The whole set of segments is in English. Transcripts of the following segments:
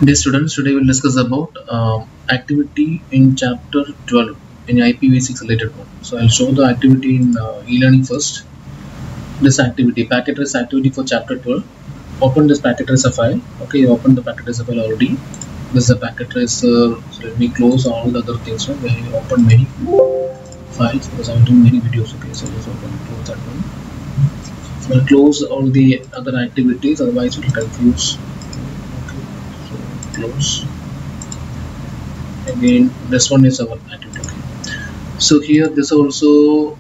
Dear students, today we'll discuss about activity in chapter 12 in IPv6 related one. So I'll show the activity in e-learning first. This activity, packet trace activity for chapter 12. Open this packet tracer file. Okay, you opened the packet tracer file already. This is a packet tracer. So let me close all the other things. Right? Where you open many files because I'm doing many videos. Okay, so let's close that one. So I'll close all the other activities, otherwise it will confuse. Close. Again, this one is our activity. Okay. So here this also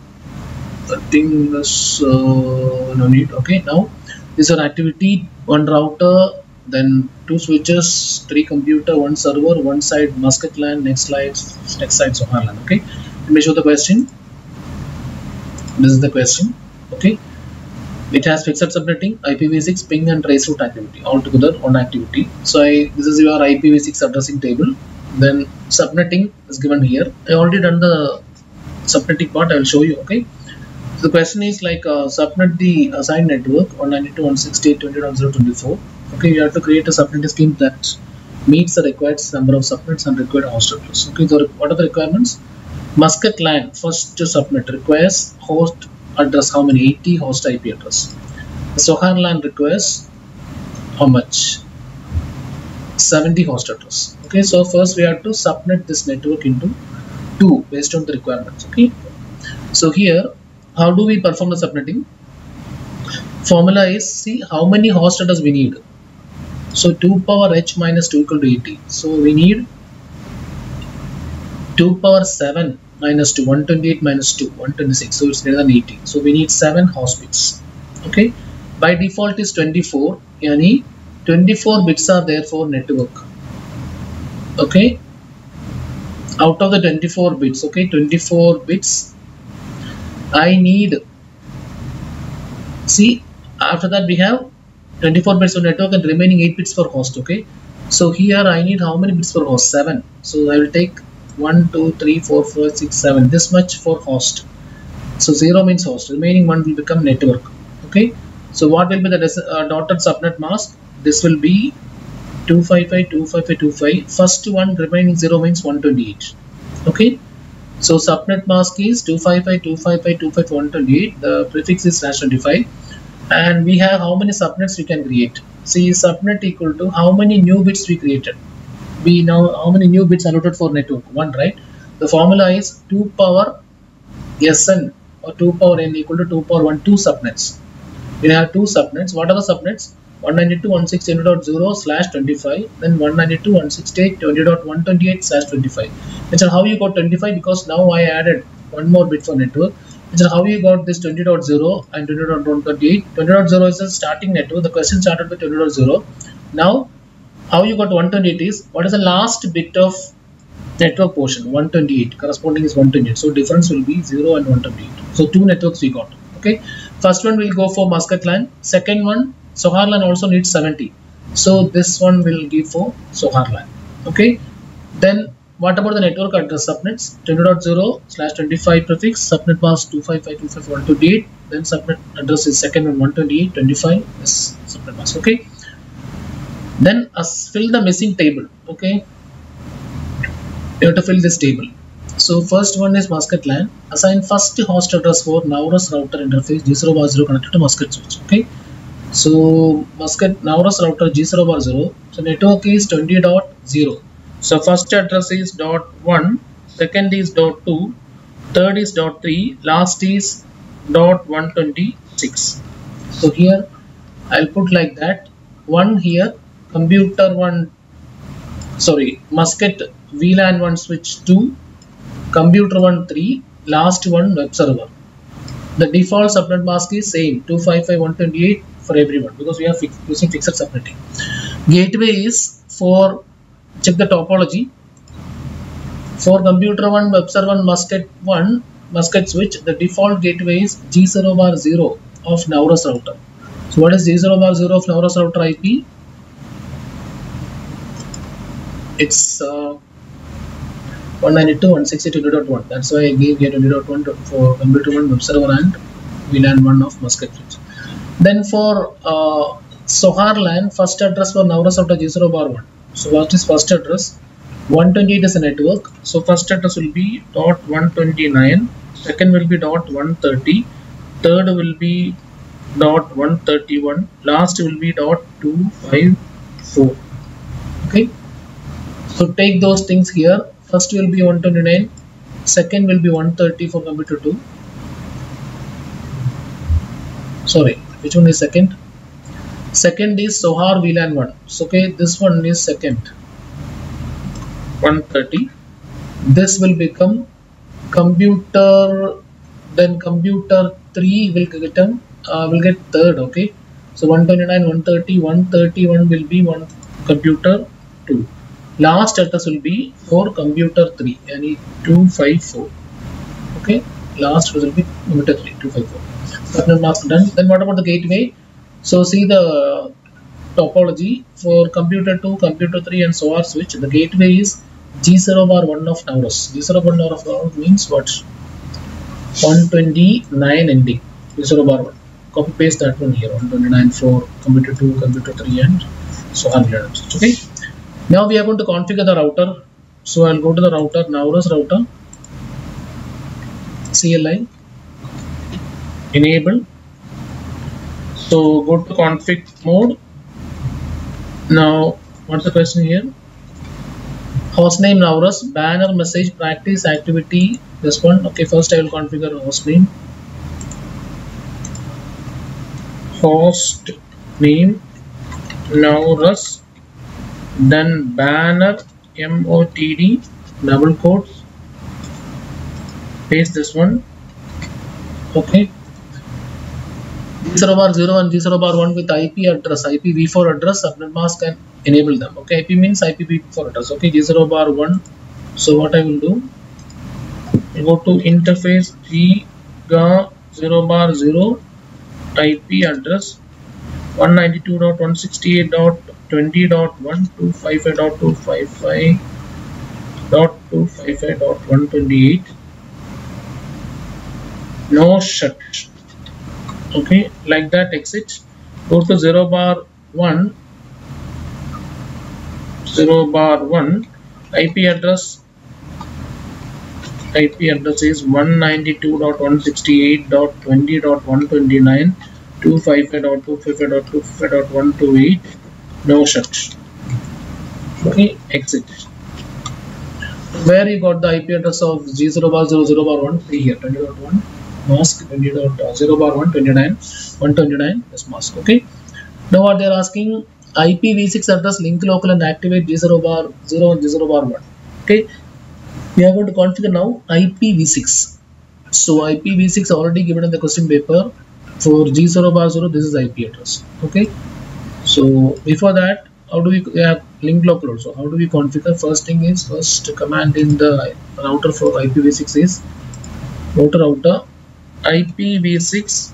I think this no need. Okay, now this is our activity. One router, then two switches, three computer, one server, one side Muscat LAN, next side Sohar LAN. Okay, let me show the question. This is the question. Okay. It has fixed subnetting, IPv6, ping and trace route activity all together on activity. So this is your IPv6 addressing table. Then subnetting is given here. I already done the subnetting part. I will show you. Okay. So the question is like subnet the assigned network 192.168.20.0.24. Okay, you have to create a subnetting scheme that meets the required number of subnets and required host address. Okay, so what are the requirements? Muscat LAN first subnet requires host address how many? 80 host IP address. Sohar LAN requires how much? 70 host address. Okay, so first we have to subnet this network into 2 based on the requirements. Okay, so here how do we perform the subnetting? Formula is, see how many host address we need. So 2 power h minus 2 equal to 80. So we need 2 power 7 minus 2, 128 minus 2, 126, so it's greater than 80. So we need 7 host bits. Okay, by default is 24, yani 24 bits are there for network. Okay, out of the 24 bits, okay, 24 bits I need, see after that we have 24 bits for network and remaining 8 bits for host. Okay, so here I need how many bits for host? 7. So I will take 1, 2, 3, 4, 5, 6, 7. This much for host. So 0 means host. Remaining 1 will become network. Okay. So what will be the dotted subnet mask? This will be 255, 255, 25. First one remaining 0 means 128. Okay. So subnet mask is 255, 255, 255, 128. The prefix is /25. And we have how many subnets we can create. See, subnet equal to how many new bits we created. We know how many new bits allotted for network, 1, right? The formula is 2 power Sn or 2 power n equal to 2 power 1, 2 subnets. We have 2 subnets. What are the subnets? 192.168.20.25, then 192.168.20.128/25. That's how you got 25, because now I added one more bit for network. That's how you got this 20.0 and 20.128. 20.0 is the starting network. The question started with 20.0. Now how you got 128 is, what is the last bit of network portion? 128, corresponding is 128. So difference will be 0 and 128. So 2 networks we got. Okay, first one will go for Muscat LAN. Second one, Sohar LAN also needs 70. So this one will give for Sohar LAN. Okay, then what about the network address subnets? 20.0/25 prefix, subnet mask 255.255.128. Then subnet address is second one 128, 25 is subnet mask. Okay. Then fill the missing table. Okay, you have to fill this table. So first one is Muscat LAN. Assign first host address for Naurus router interface G0/0 connected to Muscat switch. Okay, so Muscat Naurus router G0/0. So network is 20.0. So first address is .1, second is .2, third is .3, last is .126. So here I'll put like that. 1 here. Computer 1, sorry, Muscat VLAN 1 switch 2, computer 1 3, last one web server. The default subnet mask is same 255.128 for everyone, because we are using fixed subnetting. Gateway is for, check the topology. For computer 1, web server 1, Muscat switch, the default gateway is G0/0 of Naurus router. So what is G0/0 of Naurus router IP? It's 192.168.20.1. That's why I gave here 20.1 for computer 1, web server and VLAN 1 of Muscat switch. Then for Sohar LAN, first address for Naurus router G0/1. So what is first address? 128 is a network, so first address will be dot 129, second will be dot 130, third will be dot 131, last will be dot 254. Okay, so take those things here. First will be 129, second will be 130 for computer 2. Sorry, which one is second? Second is Sohar VLAN 1. So okay, this one is second, 130. This will become computer, then computer 3 will get third. Okay, so 129, 130, 131 will be one computer 2. Last address will be for computer 3, yani 254. Okay, last will be computer 3, 254. Subnet mask done. Then what about the gateway? So see the topology for computer 2, computer 3 and so on switch. The gateway is G0 bar 1 of Naurus. G0 bar 1 of Naurus means what? 129 ending. G0 bar 1. Copy paste that one here. 129 for computer 2, computer 3 and so on. Okay. Now we are going to configure the router. So I'll go to the router, Naurus router, CLI, enable. So go to config mode. Now what's the question here? Hostname Naurus, banner, message, practice, activity, this one. Okay, first I will configure hostname. Host name Naurus, then banner MOTD, double quotes, paste this one. Okay, G0 bar 0 and G0 bar 1 with IP address, IPv4 address, subnet mask can enable them. Okay, IP means IPv4 address. Okay, G0 bar 1. So what I will do, I go to interface Giga 0 bar 0 IP address 192.168.20.125.255.255.128. No shut. Okay, like that, exit. Go to 0 bar 1, 0 bar 1, IP address is 192.168.20.129 255.255.255.128. No shut. Okay, exit. Where you got the IP address of G0 bar 0 0 bar 1? See here, 20.1 mask, 20.0 bar 1, 29, 129 this mask. Okay, now what they are asking, IPv6 address, link local and activate G0 bar 0 and G0 bar 1. Okay, we are going to configure now IPv6. So IPv6 already given in the question paper. For G0 bar 0, this is IP address. Okay, so before that, how do we have link local also? How do we configure? First thing is, first command in the router for IPv6 is router IPv6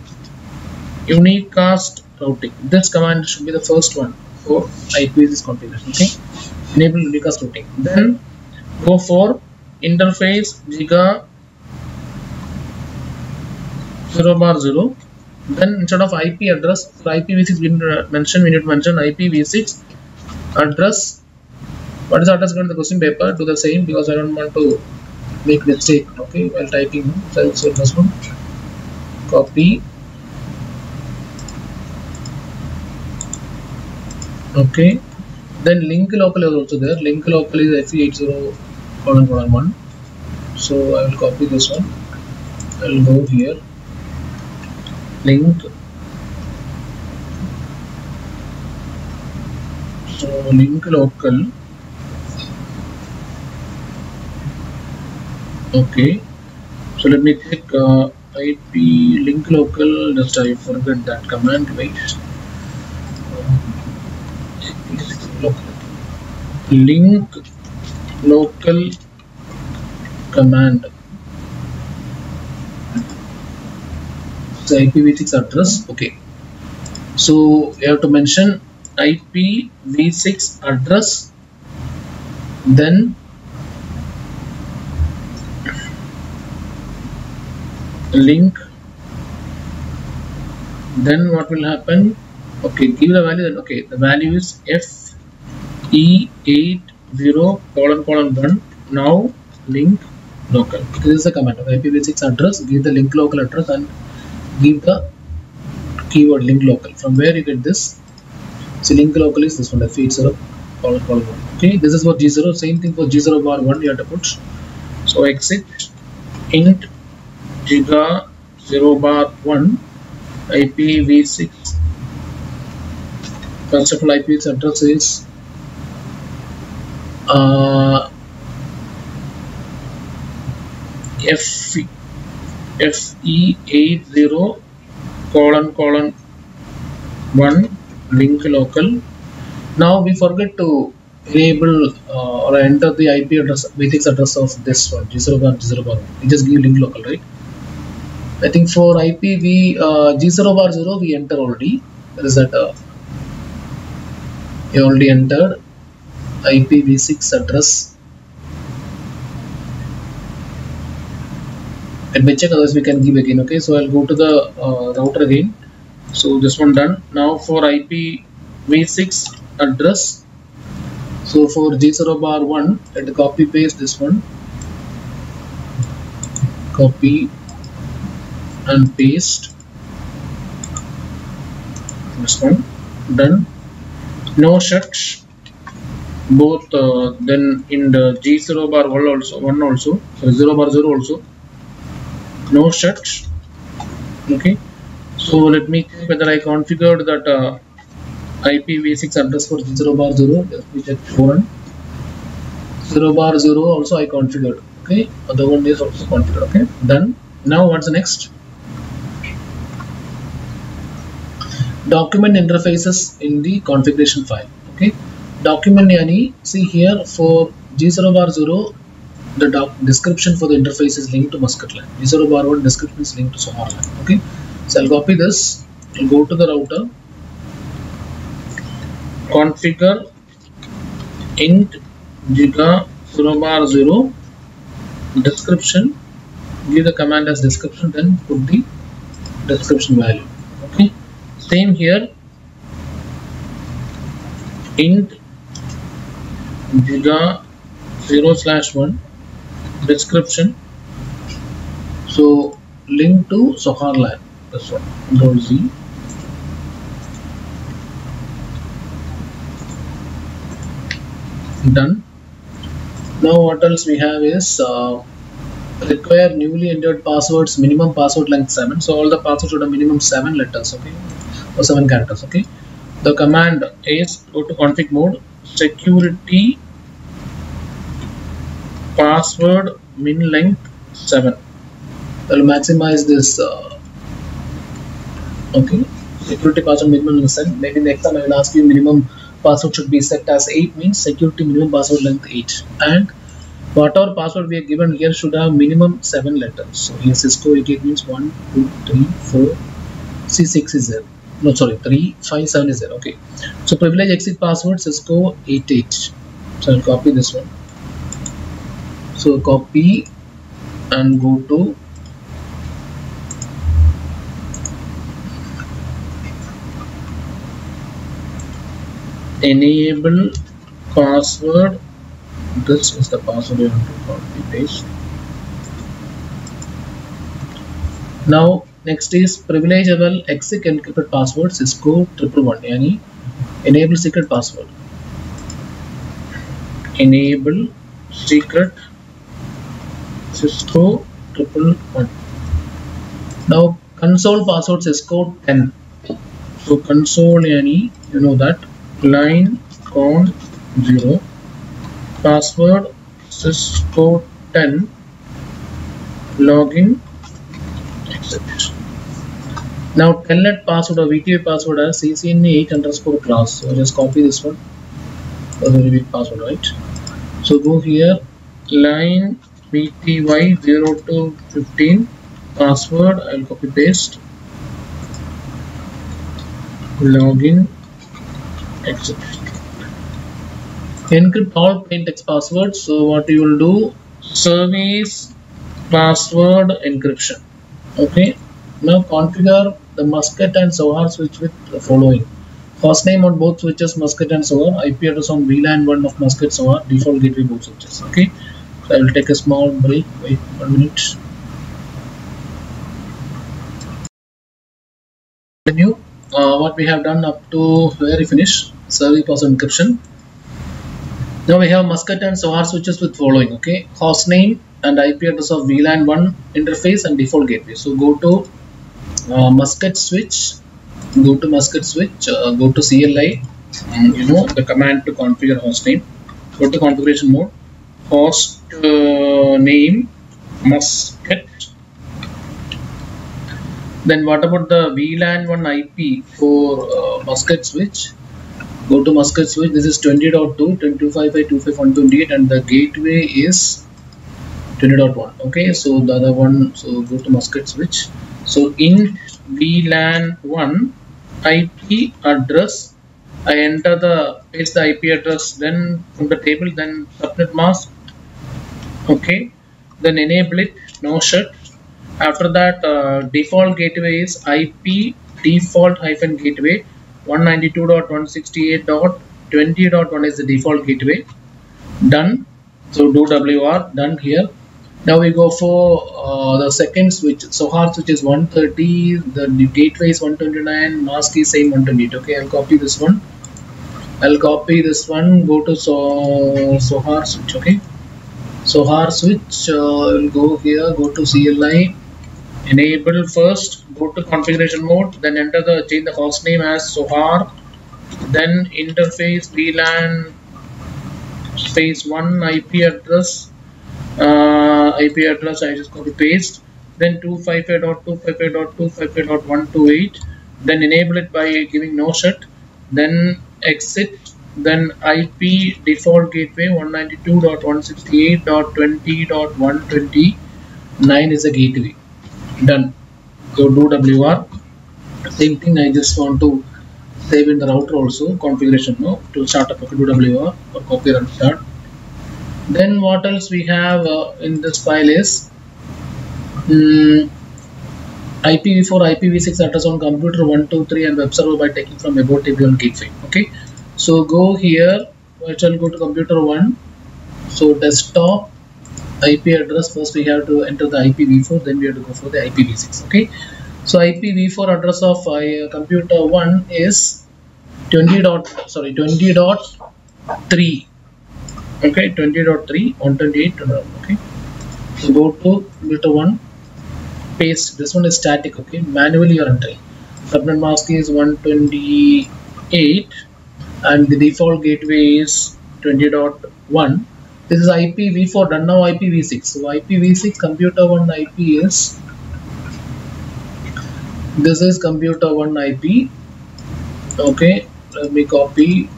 unicast routing. This command should be the first one for IPv6 configuration. Okay, enable unicast routing. Then go for interface Giga 0 bar 0. Then instead of IP address, for IPv6 we need to mention IPv6 address. What is the address given in the question paper? Do the same, because I don't want to make mistake. Okay, while typing. So I'll say this one. Copy. Okay. Then link local is also there. Link local is FE80:1. So I will copy this one. I will go here. Link. So link local. Okay. So let me take IP link local. Just I forget that command. Wait. Link local command. The IPv6 address. Okay, so you have to mention IPv6 address, then link, then what will happen? Okay, give the value. Then okay, the value is E80::1 now link local. This is the command of IPv6 address. Give the link local address and give the keyword link local. From where you get this? So link local is this one, F80::1. Okay, this is for G0. Same thing for G0:1 you have to put. So exit int giga 0:1 IPv6. First of all, IPv6 address is FE80::1 link local. Now we forget to enable or enter the IP address, v6 address of this one, G0:0:1. We just give link local, right? I think for IPv G0:0 we enter already. There is that we already entered IPv6 address. Let me check, otherwise we can give again. Okay, so I'll go to the router again. So this one done. Now for IPv6 address, so for G0:1, let me copy paste this one, copy and paste this one, done. No shuts, both then in the G0:1 also, so 0:0 also no shuts. Okay, so let me check whether I configured that IPv6 address for G0:0. Let me check one. 0:0 also I configured. Okay, other one is also configured. Okay, done. Now what's the next? Document interfaces in the configuration file. Okay, document yani, see here for G0:0 the description for the interface is linked to Muscat LAN. G0:1 description is linked to Sohar LAN. Okay, so I'll copy this. I'll go to the router, configure int giga 0:0 description, give the command as description, then put the description value. Okay, same here, int giga 0/1 description, so link to Sohar LAN. This one, Control Z. Done. Now what else we have is require newly entered passwords, minimum password length 7. So all the passwords should have minimum 7 letters. Okay, or 7 characters. Okay, the command is go to config mode, security password min length 7. I'll maximize this. Okay, security password minimum length 7. Maybe next time I will ask you minimum password should be set as 8, means security minimum password length 8, and whatever password we are given here should have minimum 7 letters. So here Cisco 88 means 1, 2, 3, 4, C6 is there. No, sorry, 3, 5, 7 is there. Okay, so privilege exit password Cisco 88. So I'll copy this one. So copy and go to enable password. This is the password you have to copy paste. Now next is privilegeable exit encrypted password Cisco 111. Yani enable secret password. Enable secret Cisco 111. Now console password Cisco 10. So console yani, you know that, line con 0, password Cisco 10, login, accept. Now telnet password or VTP password as CCNA8_class. So just copy this one. That's a very big password, right? So go here, line VTY0215 password. I'll copy paste, login, accept. Encrypt all plain text passwords. So what you will do, service password encryption. Okay, now configure the Muscat and Sohar switch with the following. Host name on both switches Muscat and Soar. IP address on VLAN 1 of Muscat Soar. Default gateway both switches. Okay. So I will take a small break. Wait 1 minute. Continue. What we have done up to where we finish. Serving pass encryption. Now we have Muscat and Soar switches with following. Okay. Host name and IP address of VLAN 1 interface and default gateway. So go to Muscat switch. Go to Muscat switch. Go to CLI. The command to configure host name. Go to configuration mode. Host name Muscat. Then what about the VLAN 1 IP for Muscat switch? Go to Muscat switch. This is 20.2, 22.55.25128, and the gateway is 20.1. Okay, so the other one. So go to Muscat switch. So in VLAN 1 IP address, I enter the paste the IP address, then from the table, then subnet mask. Okay, then enable it, no shut. After that, default gateway is IP default hyphen gateway 192.168.20.1 is the default gateway. Done. So do WR, done here. Now we go for the second switch. So hard switch is 130, the gateway is 129, mask is same 128. Okay, I'll copy this one. Go to Sohar switch. Okay, Sohar switch. We'll go here, go to CLI, enable first, go to configuration mode, then change the host name as Sohar, then interface VLAN space 1 IP address. I just copy paste, then 255.255.255.128, then enable it by giving no shut, then exit, then IP default gateway 192.168.20.129 is a gateway. Done. So do WR. Same thing, I just want to save in the router also, configuration no, to start up. Okay, do WR or copy and start. Then what else we have in this file is IPv4, IPv6 address on computer 123 and web server by taking from about table on gateway. Okay, so go here. I shall go to computer 1. So desktop IP address, first we have to enter the IPv4, then we have to go for the IPv6. Okay, so IPv4 address of computer 1 is 20.3. Okay, 20.3 128. Okay, so go to computer 1, paste. This one is static. Okay, manually you are entering. Subnet mask is 128 and the default gateway is 20.1. This is IPv4 done. Now IPv6. So IPv6 computer 1 IP is, this is computer 1 IP. Okay, let me copy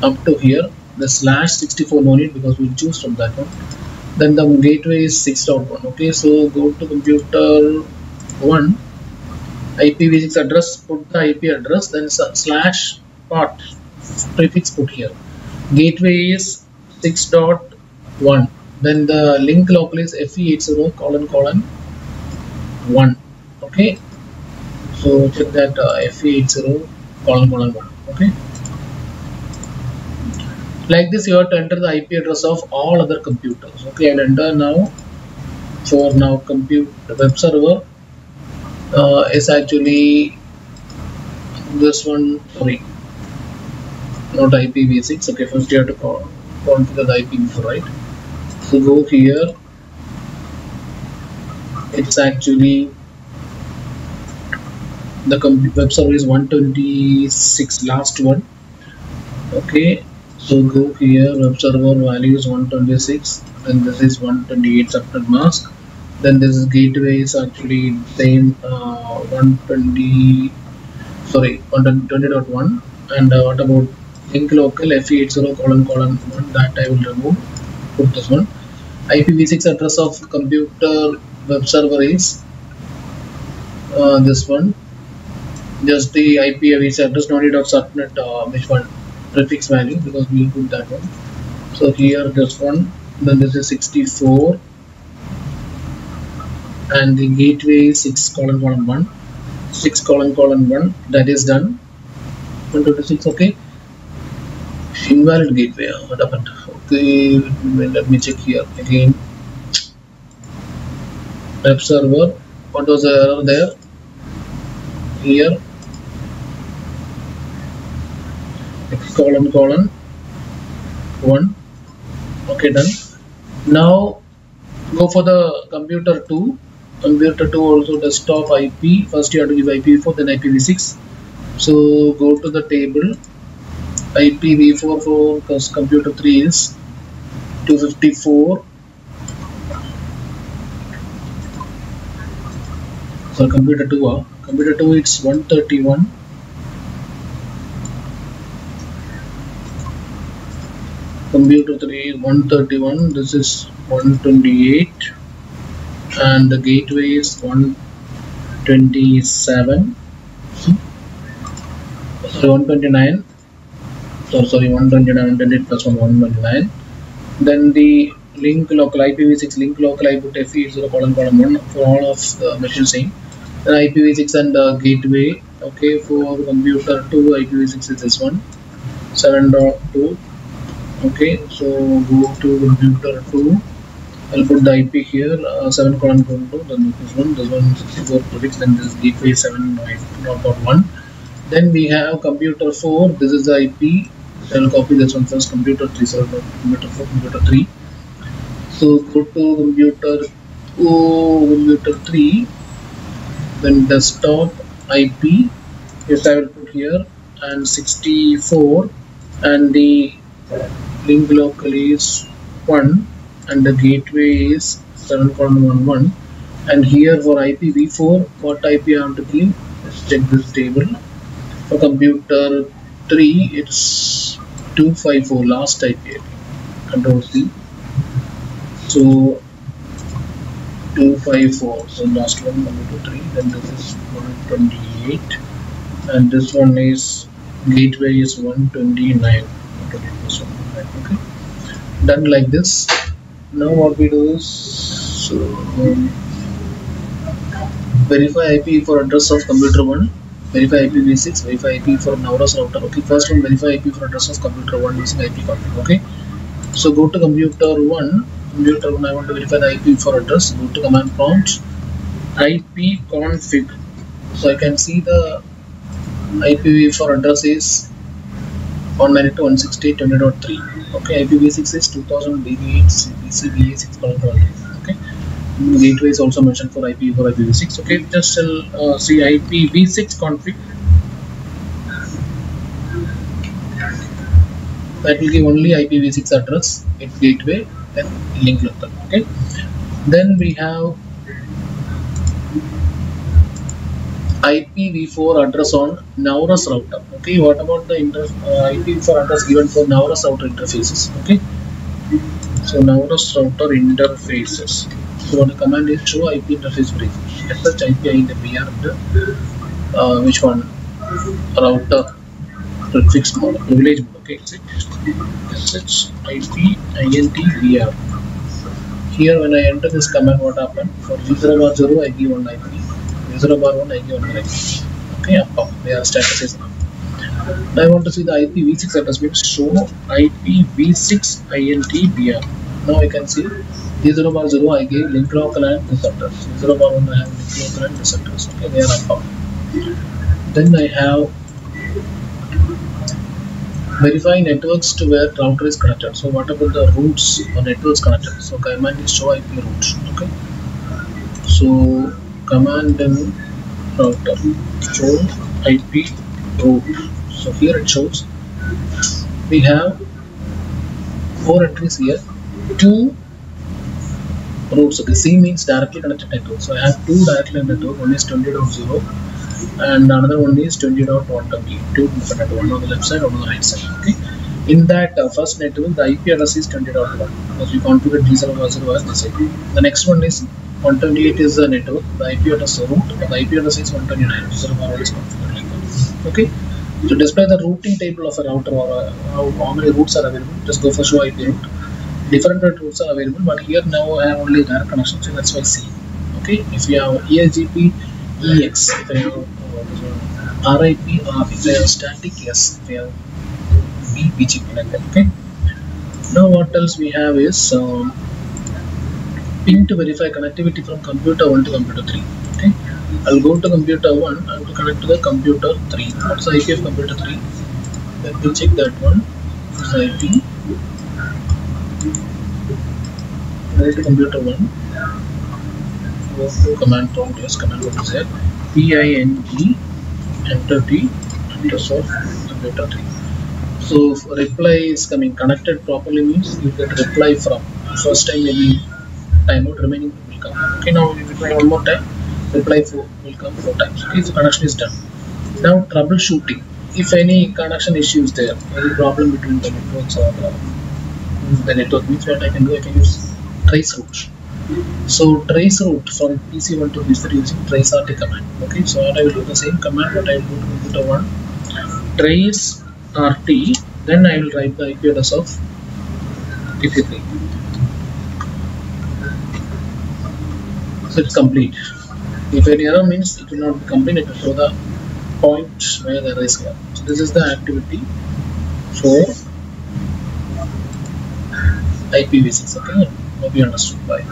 up to here. The /64 no need because we'll choose from that one. Then the gateway is 6.1. Okay, so go to computer 1, IPv6 address, put the IP address, then /part prefix put here. Gateway is 6.1. Then the link local is FE80::1. Okay, so check that FE80::1. Okay. Like this, you have to enter the IP address of all other computers. Okay, I'll enter now. For now, compute the web server is actually this one. Sorry, not IPv6. Okay, first you have to configure the IPv4, right? So go here. It's actually the web server is 126, last one. Okay. So go here, web server value is 126, then this is 128 subnet mask, then this is gateway is actually same 120.1, and what about link local FE80::1, that I will remove, put this one. IPv6 address of computer web server is this one, just the IPv6 address, no need of subnet which one prefix value because we will put that one. So here this one, then this is 64 and the gateway is 6::1, that is done. 126. Okay, invalid gateway. What happened? Okay, let me check here again. Web server. What was the error there? Here, x colon 1. Okay, done. Now go for the computer 2. Computer 2 also desktop IP. First you have to give IPv4, then IPv6. So go to the table. IPv4 for computer 3 is 254. So computer 2, computer 2 it's 131. Computer 3 is 131. This is 128, and the gateway is 127. So 129. So sorry, 129, 128 plus 129. Then the link local IPv6 link local I put FE 0 colon 1 for all of the machine same. Then IPv6 and gateway. Okay, for computer 2 IPv6 is this one 7.2. Okay, so go to computer 2. I'll put the IP here 7 colon 2. Then this one 64.6. Then this gateway 7.1. Then we have computer 4. This is the IP. I'll copy this one first. Computer 3. So computer 4, computer 3. So go to computer 3. Then desktop IP. Yes, I will put here and 64. And the link local is 1. And the gateway is 7.11. And here for IPv4, what IP I have to give? Let's check this table. For computer 3, it's 254, last IP. Control C. So 254. So last one, computer 3. Then this is 128, and this one is gateway is 129. Okay, done like this. Now what we do is verify IP for address of computer 1. Verify IPv6, verify IP for Naurus router. Okay, first one verify IP for address of computer 1 using IP config. Okay, so go to computer 1. Computer 1, I want to verify the IP for address. Go to command prompt, IP config. So I can see the IPv for address is 192.168.20.3. Okay, IPv6 is 2000 BB8 BCBA6 colon. Okay. Gateway is also mentioned for IP for IPv6. Okay, just see IPv6 config. That will give only IPv6 address, its gateway, then link local. Okay, then we have IPv4 address on Naurus router. Okay, what about the IPv4 address given for Naurus router interfaces? Okay, so Naurus router interfaces. So the command is show IP interface brief. Such IP in the BR which one? Router prefix mode, privilege mode. Okay, such IP int BR. Here when I enter this command, what happened? For user bar 0 I give one IP, user bar 1 I give one IP. Okay, up they are status is up. Now I want to see the IPv6 address means show IPv6 int BR. Now I can see 0 bar 0 I gave link local and this address. 0 bar 1 I have link local and this address. Okay, they are up. Then I have verify networks to where router is connected. So what about the routes or networks connected? So command is show IP routes. Okay, so command in router show IP route. So here it shows we have 4 entries here, 2 routes. Okay, C means directly connected network. So I have 2 directly connected network. One is 20.0 and another one is 20.120. 2 different, one on the left side, one on the right side. Okay, in that first network the IP address is 20.1 because we configured D0 as this IP. The next one is 128 is the network, the IP address route, and the IP address is 129. D0 is configured like that. Okay, to display the routing table of a router or how many routes are available, just go for show IP route. Different routes are available, but here now I have only direct connection, so that's why C. Okay, if you have ESGP EX, if I have RIP, if they are static, yes, if they are BGP like that. Okay. Now what else we have is ping to verify connectivity from computer 1 to computer 3. Okay. I'll go to computer 1 and to connect to the computer 3. What's the IP of computer 3? Let me check that one. This is IP. Go to computer 1. Go to command prompt. Yes, command prompt is there. PING enter T enter source computer 3. So if reply is coming connected properly means you get reply from first time maybe timeout remaining will come. Okay, now we will try one more time. Reply 4 will come 4 times. Okay, so connection is done. Now troubleshooting. If any connection issue is there, any problem between the networks or the network means what I can do, I can use trace route. So trace route from PC1 to PC3 using trace RT command. Okay, so what I will do the same command, but I will go to computer 1, trace RT, then I will write the IP address of PC3. So it's complete. If any error means it will not be complete, it will show the point where the error is here. So this is the activity for IPv6. Okay, maybe understood by.